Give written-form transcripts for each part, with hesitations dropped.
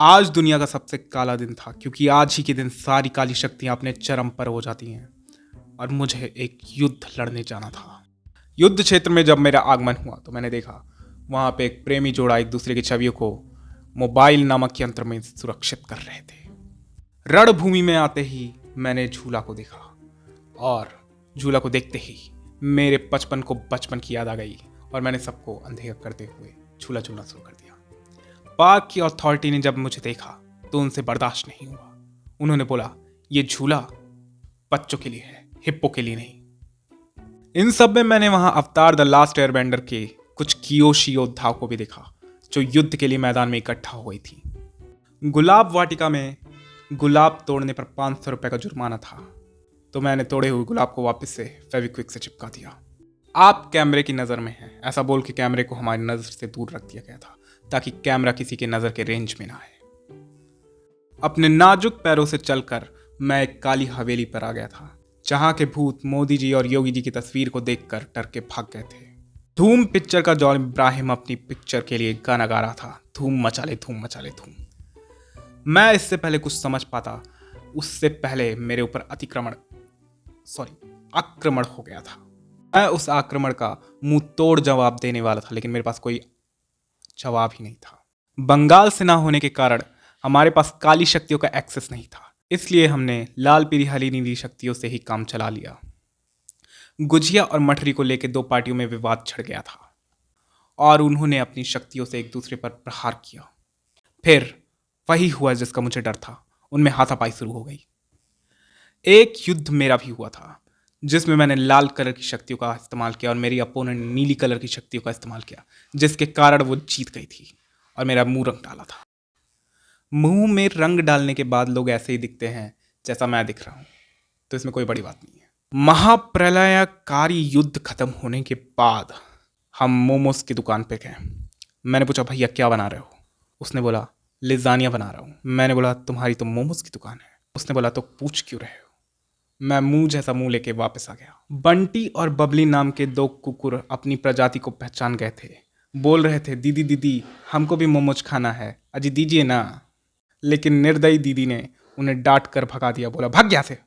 आज दुनिया का सबसे काला दिन था क्योंकि आज ही के दिन सारी काली शक्तियां अपने चरम पर हो जाती हैं और मुझे एक युद्ध लड़ने जाना था। युद्ध क्षेत्र में जब मेरा आगमन हुआ तो मैंने देखा वहां पे एक प्रेमी जोड़ा एक दूसरे की छवियों को मोबाइल नामक यंत्र में सुरक्षित कर रहे थे। रणभूमि में आते ही मैंने झूला को देखा और झूला को देखते ही मेरे बचपन को बचपन की याद आ गई और मैंने सबको अनदेखा करते हुए झूला झूलना शुरू कर दिया। पार्क की अथॉरिटी ने जब मुझे देखा तो उनसे बर्दाश्त नहीं हुआ। उन्होंने बोला ये झूला बच्चों के लिए है, हिप्पो के लिए नहीं। इन सब में मैंने वहां अवतार द लास्ट एयरबेंडर के कुछ कियोशी योद्धाओं को भी देखा जो युद्ध के लिए मैदान में इकट्ठा हुई थी। गुलाब वाटिका में गुलाब तोड़ने पर 500 रुपए का जुर्माना था तो मैंने तोड़े हुए गुलाब को वापस से फेविक्विक से चिपका दिया। आप कैमरे की नज़र में हैं, ऐसा बोल के कैमरे को हमारी नज़र से दूर रख दिया गया था ताकि कैमरा किसी के नज़र के रेंज में ना आए। अपने नाजुक पैरों से चलकर मैं एक काली हवेली पर आ गया था जहां के भूत मोदी जी और योगी जी की तस्वीर को देखकर डर के भाग गए थे। धूम पिक्चर का जॉन इब्राहिम अपनी पिक्चर के लिए गाना गा रहा था, धूम मचाले धूम मचाले धूम। मैं इससे पहले कुछ समझ पाता उससे पहले मेरे ऊपर आक्रमण हो गया था। मैं उस आक्रमण का मुंह तोड़ जवाब देने वाला था लेकिन मेरे पास कोई जवाब ही नहीं था। बंगाल से ना होने के कारण हमारे पास काली शक्तियों का एक्सेस नहीं था, इसलिए हमने लाल पीली हरी नीली शक्तियों से ही काम चला लिया। गुजिया और मठरी को लेकर दो पार्टियों में विवाद छिड़ गया था और उन्होंने अपनी शक्तियों से एक दूसरे पर प्रहार किया। फिर वही हुआ जिसका मुझे डर था, उनमें हाथापाई शुरू हो गई। एक युद्ध मेरा भी हुआ था जिसमें मैंने लाल कलर की शक्तियों का इस्तेमाल किया और मेरी अपोनेंट नीली कलर की शक्तियों का इस्तेमाल किया, जिसके कारण वो जीत गई थी और मेरा मुंह रंग डाला था। मुंह में रंग डालने के बाद लोग ऐसे ही दिखते हैं जैसा मैं दिख रहा हूं, तो इसमें कोई बड़ी बात नहीं है। महाप्रलयकारी युद्ध खत्म होने के बाद हम मोमोज की दुकान पे गए। मैंने पूछा भैया क्या बना रहे हो? उसने बोला लिजानिया बना रहा हूँ। मैंने बोला तुम्हारी तो मोमोज की दुकान है। उसने बोला तो पूछ क्यों रहे हो? मैं मुंह जैसा मुंह लेके वापस आ गया। बंटी और बबली नाम के दो कुकुर अपनी प्रजाति को पहचान गए थे। बोल रहे थे दीदी दीदी हमको भी मोमोज खाना है, अजी दीजिए ना। लेकिन निर्दयी दीदी ने उन्हें डांट कर भगा दिया, बोला भाग यहाँ से।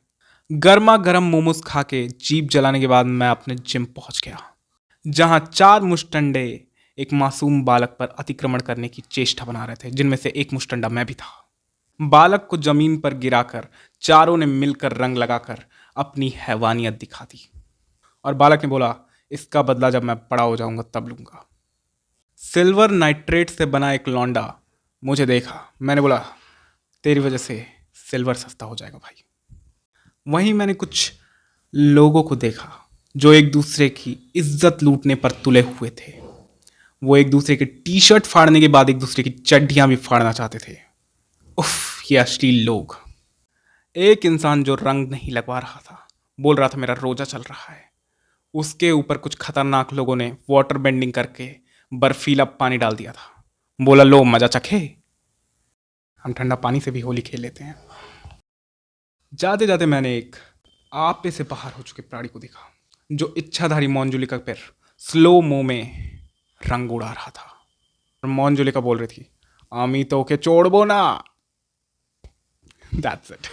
गर्मा गर्म मोमोज खा के जीभ जलाने के बाद मैं अपने जिम पहुंच गया जहां 4 मुस्टंडे एक मासूम बालक पर अतिक्रमण करने की चेष्टा बना रहे थे, जिनमें से एक मुस्टंडा मैं भी था। बालक को जमीन पर गिराकर चारों ने मिलकर रंग लगाकर अपनी हैवानियत दिखा दी और बालक ने बोला इसका बदला जब मैं बड़ा हो जाऊंगा तब लूंगा। सिल्वर नाइट्रेट से बना एक लौंडा मुझे देखा। मैंने बोला तेरी वजह से सिल्वर सस्ता हो जाएगा भाई। वहीं मैंने कुछ लोगों को देखा जो एक दूसरे की इज्जत लूटने पर तुले हुए थे। वो एक दूसरे के टी शर्ट फाड़ने के बाद एक दूसरे की चड्डियां भी फाड़ना चाहते थे। उफ, ये अश्लील लोग। एक इंसान जो रंग नहीं लगवा रहा था बोल रहा था मेरा रोजा चल रहा है। उसके ऊपर कुछ खतरनाक लोगों ने वाटर बेंडिंग करके बर्फीला पानी डाल दिया था। बोला लो मजा चखे, हम ठंडा पानी से भी होली खेल लेते हैं। जाते जाते मैंने एक आपे से बाहर हो चुके प्राणी को देखा जो इच्छाधारी मौनजुलिका पर स्लो मो में रंग उड़ा रहा था और मौनजुलिका बोल रही थी आमी तो के चोड़बो ना। That's it.